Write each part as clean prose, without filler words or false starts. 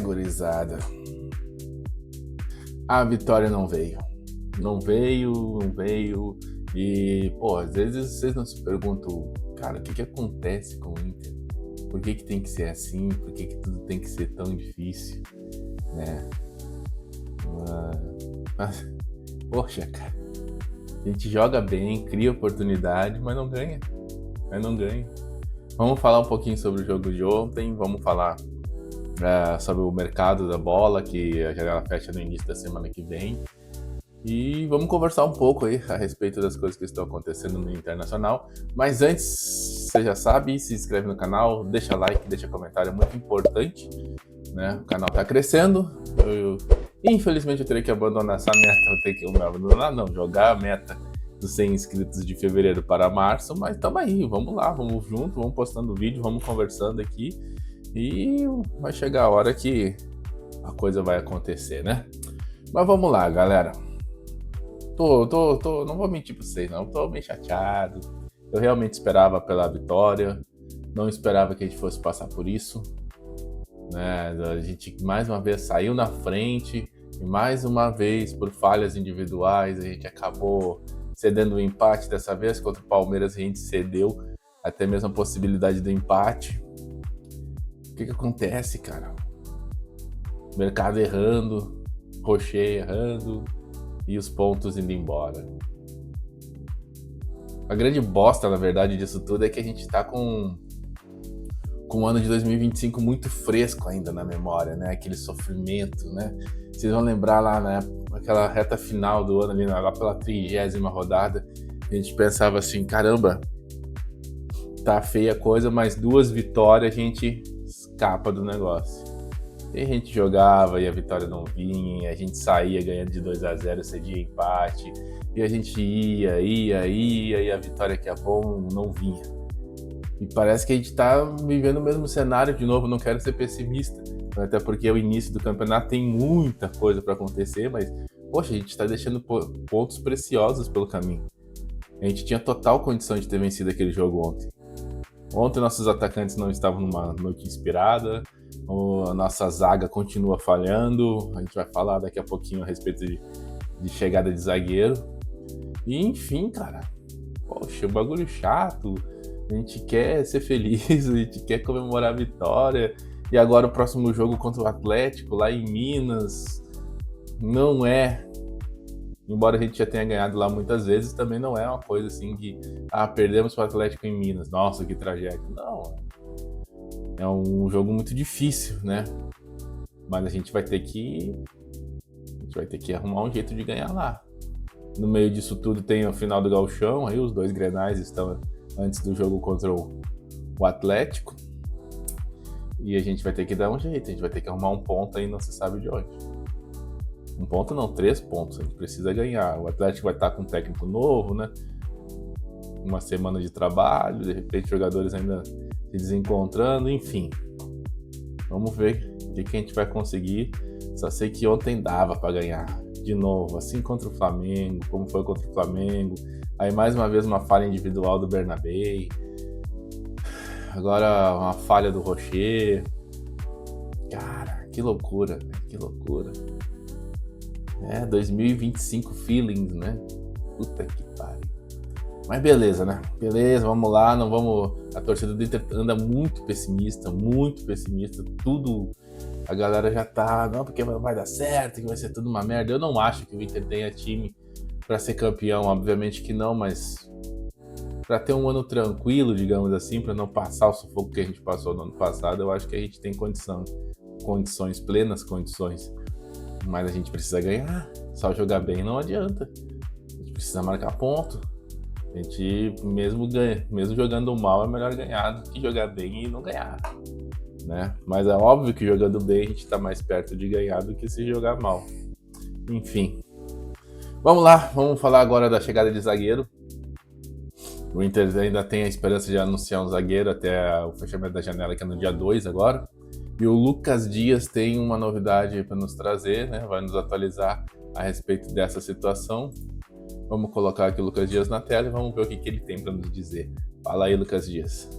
Gurizada. A vitória não veio. Não veio, não veio. E, pô, às vezes vocês não se perguntam, cara, o que acontece com o Inter? Por que tem que ser assim? Por que tudo tem que ser tão difícil, né? Mas, poxa, cara, a gente joga bem, cria oportunidade, mas não ganha. Vamos falar um pouquinho sobre o jogo de ontem, vamos falar sobre o mercado da bola, que a janela fecha no início da semana que vem. E vamos conversar um pouco aí a respeito das coisas que estão acontecendo no Internacional. Mas antes, você já sabe, se inscreve no canal, deixa like, deixa comentário, é muito importante, né? O canal tá crescendo. Infelizmente eu terei que abandonar essa meta, jogar a meta dos 100 inscritos de fevereiro para março, mas tamo aí, vamos lá, vamos junto, vamos postando vídeo, vamos conversando aqui e vai chegar a hora que a coisa vai acontecer, né? Mas vamos lá, galera. Não vou mentir pra vocês, não. Tô meio chateado. Eu realmente esperava pela vitória. Não esperava que a gente fosse passar por isso, né? A gente mais uma vez saiu na frente e mais uma vez, por falhas individuais, a gente acabou cedendo o empate. Dessa vez contra o Palmeiras a gente cedeu até mesmo a possibilidade do empate. O que acontece, cara? Mercado errando, Rocher errando e os pontos indo embora. A grande bosta, na verdade, disso tudo é que a gente tá com o ano de 2025 muito fresco ainda na memória, né? Aquele sofrimento, né? Vocês vão lembrar lá, né? Aquela reta final do ano, ali, lá pela 30ª rodada, a gente pensava assim, caramba, tá feia a coisa, mas 2 vitórias a gente escapa do negócio. E a gente jogava e a vitória não vinha, e a gente saía ganhando de 2-0, cedia empate, e a gente ia, e a vitória que é bom não vinha. E parece que a gente tá vivendo o mesmo cenário de novo, não quero ser pessimista, até porque o início do campeonato tem muita coisa para acontecer, mas, poxa, a gente tá deixando pontos preciosos pelo caminho. A gente tinha total condição de ter vencido aquele jogo ontem. Ontem nossos atacantes não estavam numa noite inspirada, a nossa zaga continua falhando, a gente vai falar daqui a pouquinho a respeito de chegada de zagueiro. E enfim, cara, poxa, bagulho chato, a gente quer ser feliz, a gente quer comemorar a vitória, e agora o próximo jogo contra o Atlético, lá em Minas, não é, embora a gente já tenha ganhado lá muitas vezes, também não é uma coisa assim que, perdemos para o Atlético em Minas, nossa, que tragédia. Não, é um jogo muito difícil, né? Mas a gente vai ter que arrumar um jeito de ganhar lá. No meio disso tudo tem a final do Gauchão, aí os 2 Grenais estão antes do jogo contra o Atlético. E a gente vai ter que dar um jeito, a gente vai ter que arrumar um ponto aí, não se sabe de onde. 1 ponto não, 3 pontos, a gente precisa ganhar. O Atlético vai estar com um técnico novo, né? Uma semana de trabalho, de repente os jogadores ainda se desencontrando, enfim. Vamos ver o que a gente vai conseguir. Só sei que ontem dava para ganhar de novo, assim contra o Flamengo, como foi contra o Flamengo. Aí mais uma vez uma falha individual do Bernabé. Agora uma falha do Rocher. Cara, que loucura, que loucura. 2025 feelings, né? Puta que pariu. Mas beleza, né? Beleza, vamos lá, não vamos... A torcida do Inter anda muito pessimista, tudo... A galera já tá, não, porque vai dar certo, que vai ser tudo uma merda. Eu não acho que o Inter tenha time pra ser campeão, obviamente que não, mas... Pra ter um ano tranquilo, digamos assim, pra não passar o sufoco que a gente passou no ano passado, eu acho que a gente tem condições, plenas condições. Mas a gente precisa ganhar, só jogar bem não adianta. A gente precisa marcar ponto. A gente, mesmo jogando mal, é melhor ganhar do que jogar bem e não ganhar, né? Mas é óbvio que jogando bem a gente tá mais perto de ganhar do que se jogar mal. Enfim. Vamos lá, vamos falar agora da chegada de zagueiro. O Inter ainda tem a esperança de anunciar um zagueiro até o fechamento da janela, que é no dia 2 agora. E o Lucas Dias tem uma novidade para nos trazer, né? Vai nos atualizar a respeito dessa situação. Vamos colocar aqui o Lucas Dias na tela e vamos ver o que ele tem para nos dizer. Fala aí, Lucas Dias.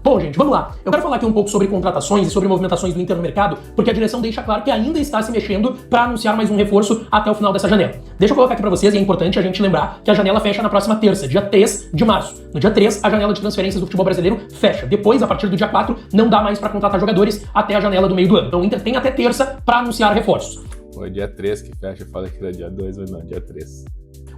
Bom, gente, vamos lá. Eu quero falar aqui um pouco sobre contratações e sobre movimentações do Inter no mercado, porque a direção deixa claro que ainda está se mexendo para anunciar mais um reforço até o final dessa janela. Deixa eu colocar aqui para vocês, e é importante a gente lembrar que a janela fecha na próxima terça, dia 3 de março. No dia 3, a janela de transferências do futebol brasileiro fecha. Depois, a partir do dia 4, não dá mais para contratar jogadores até a janela do meio do ano. Então o Inter tem até terça para anunciar reforços. Foi dia 3 que fecha, eu falei que era dia 2, mas não, dia 3.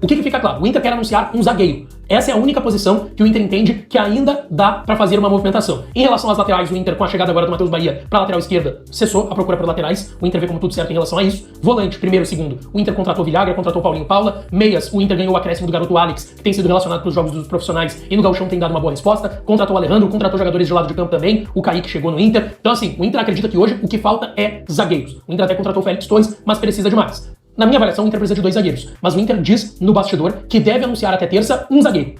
O que fica claro? O Inter quer anunciar um zagueiro. Essa é a única posição que o Inter entende que ainda dá pra fazer uma movimentação. Em relação às laterais, o Inter, com a chegada agora do Matheus Bahia pra lateral esquerda, cessou a procura por laterais. O Inter vê como tudo certo em relação a isso. Volante, primeiro e segundo, o Inter contratou Villagra, contratou Paulinho Paula. Meias, o Inter ganhou o acréscimo do garoto Alex, que tem sido relacionado pros jogos dos profissionais e no gauchão tem dado uma boa resposta. Contratou o Alejandro, contratou jogadores de lado de campo também. O Kaique chegou no Inter. Então assim, o Inter acredita que hoje o que falta é zagueiros. O Inter até contratou o Félix Torres, mas precisa de mais. Na minha avaliação, o Inter precisa de 2 zagueiros. Mas o Inter diz no bastidor que deve anunciar até terça um zagueiro.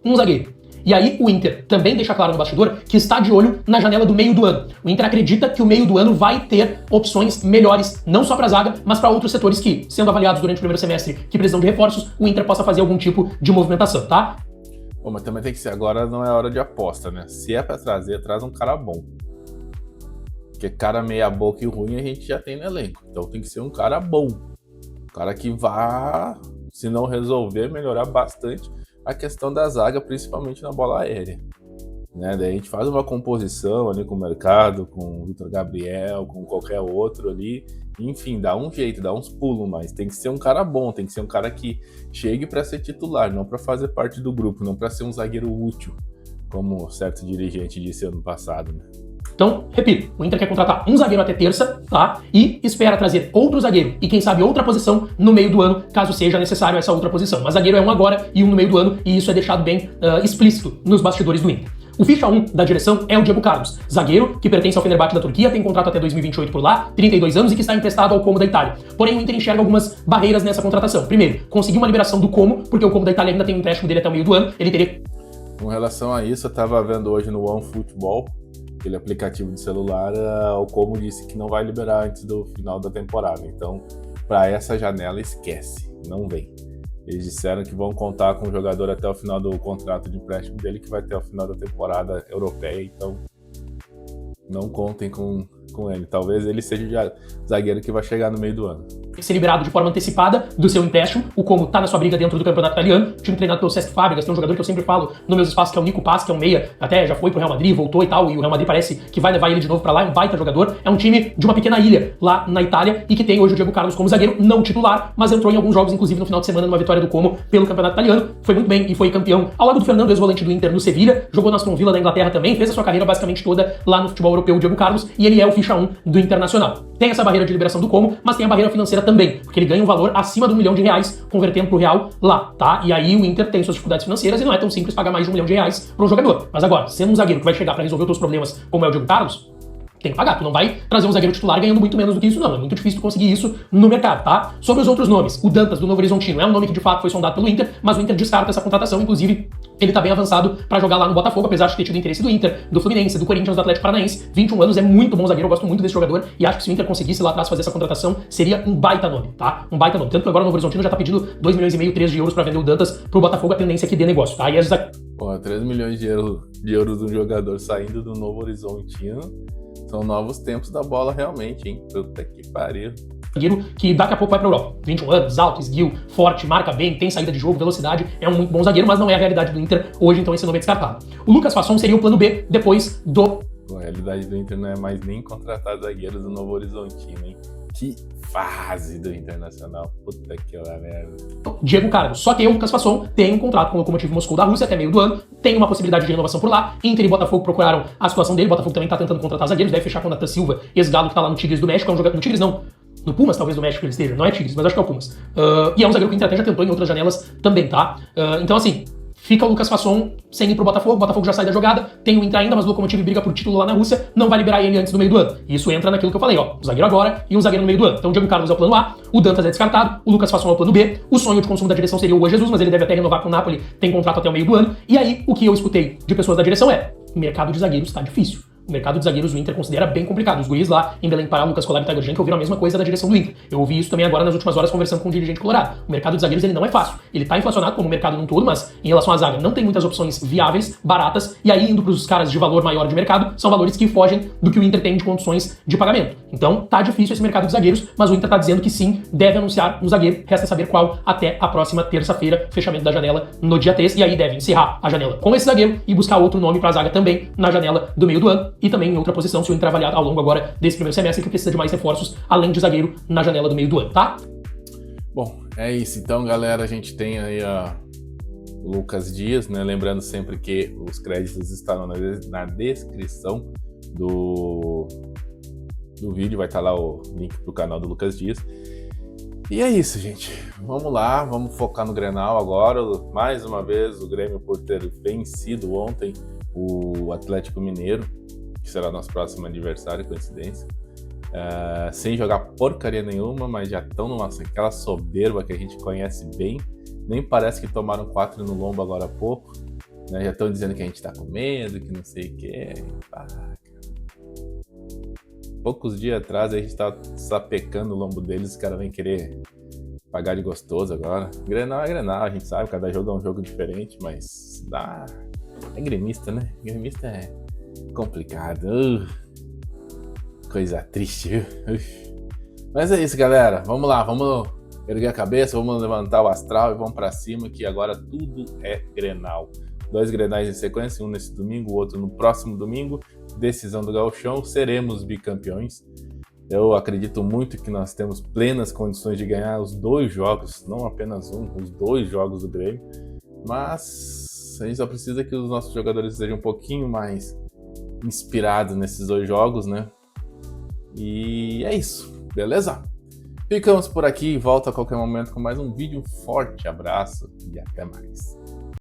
Um zagueiro. E aí o Inter também deixa claro no bastidor que está de olho na janela do meio do ano. O Inter acredita que o meio do ano vai ter opções melhores, não só para a zaga, mas para outros setores que, sendo avaliados durante o primeiro semestre, que precisam de reforços, o Inter possa fazer algum tipo de movimentação, tá? Bom, mas também tem que ser, agora não é hora de aposta, né? Se é pra trazer, traz um cara bom. Porque cara meia boca e ruim a gente já tem no elenco. Então tem que ser um cara bom. Um cara que vá, se não resolver, melhorar bastante a questão da zaga, principalmente na bola aérea. Né? Daí a gente faz uma composição ali com o Mercado, com o Vitor Gabriel, com qualquer outro ali. Enfim, dá um jeito, dá uns pulos, mas tem que ser um cara bom, tem que ser um cara que chegue para ser titular, não para fazer parte do grupo, não para ser um zagueiro útil, como certo dirigente disse ano passado, né? Então, repito, o Inter quer contratar um zagueiro até terça, tá? E espera trazer outro zagueiro e quem sabe outra posição no meio do ano, caso seja necessário essa outra posição. Mas zagueiro é um agora e um no meio do ano, e isso é deixado bem explícito nos bastidores do Inter. O ficha 1 da direção é o Diego Carlos, zagueiro que pertence ao Fenerbahçe da Turquia, tem contrato até 2028 por lá, 32 anos e que está emprestado ao Como da Itália. Porém, o Inter enxerga algumas barreiras nessa contratação. Primeiro, conseguir uma liberação do Como, porque o Como da Itália ainda tem um empréstimo dele até o meio do ano, ele teria... Com relação a isso, eu estava vendo hoje no OneFootball, aquele aplicativo de celular, o Como disse que não vai liberar antes do final da temporada. Então, para essa janela, esquece, não vem. Eles disseram que vão contar com o jogador até o final do contrato de empréstimo dele, que vai até o final da temporada europeia. Então, não contem com ele. Talvez ele seja o zagueiro que vai chegar no meio do ano. Ser liberado de forma antecipada do seu empréstimo, o Como tá na sua briga dentro do campeonato italiano, o time treinado pelo Cesc Fábregas, tem um jogador que eu sempre falo nos meus espaços, que é o Nico Paz, que é um meia, até já foi pro Real Madrid, voltou e tal, e o Real Madrid parece que vai levar ele de novo pra lá, é um baita jogador, é um time de uma pequena ilha lá na Itália, e que tem hoje o Diego Carlos como zagueiro, não titular, mas entrou em alguns jogos, inclusive no final de semana, numa vitória do Como pelo campeonato italiano, foi muito bem e foi campeão ao lado do Fernando, ex-volante do Inter no Sevilha, jogou na Aston Villa da Inglaterra também, fez a sua carreira basicamente toda lá no futebol europeu, o Diego Carlos, e ele é o ficha 1 do Internacional. Tem essa barreira de liberação do Como, mas tem a barreira financeira também, porque ele ganha um valor acima de R$1 milhão, convertendo pro real lá, tá? E aí o Inter tem suas dificuldades financeiras e não é tão simples pagar mais de R$1 milhão para um jogador. Mas agora, sendo um zagueiro que vai chegar para resolver os teus problemas, como é o Diego Carlos, tem que pagar. Tu não vai trazer um zagueiro titular ganhando muito menos do que isso, não. É muito difícil tu conseguir isso no mercado, tá? Sobre os outros nomes, o Dantas, do Novo Horizontino, é um nome que de fato foi sondado pelo Inter, mas o Inter descarta essa contratação, inclusive ele tá bem avançado pra jogar lá no Botafogo, apesar de ter tido interesse do Inter, do Fluminense, do Corinthians, do Atlético Paranaense. 21 anos, é muito bom zagueiro, eu gosto muito desse jogador e acho que se o Inter conseguisse lá atrás fazer essa contratação, seria um baita nome, tá? Um baita nome. Tanto que agora o Novo Horizontino já tá pedindo 2,5 milhões, 3 de euros pra vender o Dantas pro Botafogo, a tendência é que dê negócio, tá? E as... Pô, 3 milhões de euros de um jogador saindo do Novo Horizontino. São novos tempos da bola realmente, hein? Puta que pariu. Zagueiro que daqui a pouco vai pra Europa. 21 anos, alto, esguio, forte, marca bem, tem saída de jogo, velocidade, é um muito bom zagueiro, mas não é a realidade do Inter hoje, então esse nome é descartado. O Lucas Fasson seria o plano B depois do... A realidade do Inter não é mais nem contratar zagueiros do Novo Horizontino, hein? Que fase do Internacional. Puta que merda. Diego Carlos. Só que o Lucas Fasson tem um contrato com o Lokomotiv Moscou da Rússia até meio do ano, tem uma possibilidade de renovação por lá. Inter e Botafogo procuraram a situação dele, Botafogo também tá tentando contratar zagueiros, deve fechar com o Nathan Silva, ex-Galo que tá lá no Tigres do México, é um jogador... No Tigres não, no Pumas talvez do México ele esteja, não é Tigres, mas acho que é o Pumas. E é um zagueiro que o Inter até já tentou em outras janelas também, tá? Então assim... Fica o Lucas Fasson sem ir pro Botafogo, o Botafogo já sai da jogada, tem o Inter ainda, mas o Lokomotiv briga por título lá na Rússia, não vai liberar ele antes do meio do ano. E isso entra naquilo que eu falei, ó, um zagueiro agora e um zagueiro no meio do ano. Então o Diego Carlos é o plano A, o Dantas é descartado, o Lucas Fasson é o plano B, o sonho de consumo da direção seria o Juan Jesus, mas ele deve até renovar com o Napoli, tem contrato até o meio do ano. E aí, o que eu escutei de pessoas da direção é, o mercado de zagueiros tá difícil. O mercado de zagueiros do Inter considera bem complicado. Os guris lá em Belém Pará, Lucas Colar e Tiger Genk ouviram a mesma coisa da direção do Inter. Eu ouvi isso também agora nas últimas horas conversando com um dirigente colorado. O mercado de zagueiros ele não é fácil. Ele tá inflacionado como o mercado num todo, mas em relação à zaga não tem muitas opções viáveis, baratas, e aí indo pros caras de valor maior de mercado, são valores que fogem do que o Inter tem de condições de pagamento. Então tá difícil esse mercado de zagueiros, mas o Inter tá dizendo que sim, deve anunciar um zagueiro, resta saber qual até a próxima terça-feira, fechamento da janela no dia 3, e aí deve encerrar a janela com esse zagueiro e buscar outro nome pra zaga também na janela do meio do ano, e também em outra posição, se o Inter avaliar ao longo agora desse primeiro semestre, que precisa de mais reforços, além de zagueiro, na janela do meio do ano, tá? Bom, é isso. Então, galera, a gente tem aí o Lucas Dias, né? Lembrando sempre que os créditos estarão na descrição do vídeo, vai estar lá o link pro canal do Lucas Dias. E é isso, gente. Vamos lá, vamos focar no Grenal agora. Mais uma vez, o Grêmio por ter vencido ontem o Atlético Mineiro, que será nosso próximo adversário, coincidência. Sem jogar porcaria nenhuma, mas já estão numa aquela soberba que a gente conhece bem. Nem parece que tomaram 4 no lombo agora há pouco, né? Já estão dizendo que a gente tá com medo, que não sei o que. Poucos dias atrás a gente tava sapecando o lombo deles, os caras vêm querer pagar de gostoso agora. Grenal é Grenal, a gente sabe, cada jogo é um jogo diferente, mas é gremista, né? Gremista é complicado. Coisa triste, viu? Mas é isso, galera. Vamos lá, vamos erguer a cabeça, vamos levantar o astral e vamos pra cima, que agora tudo é Grenal. 2 Grenais em sequência, um nesse domingo, o outro no próximo domingo. Decisão do Gauchão, seremos bicampeões. Eu acredito muito que nós temos plenas condições de ganhar os 2 jogos, não apenas um, os 2 jogos do Grêmio. Mas a gente só precisa que os nossos jogadores sejam um pouquinho mais inspirados nesses 2 jogos, né? E é isso, beleza? Ficamos por aqui, volto a qualquer momento com mais um vídeo. Forte abraço e até mais.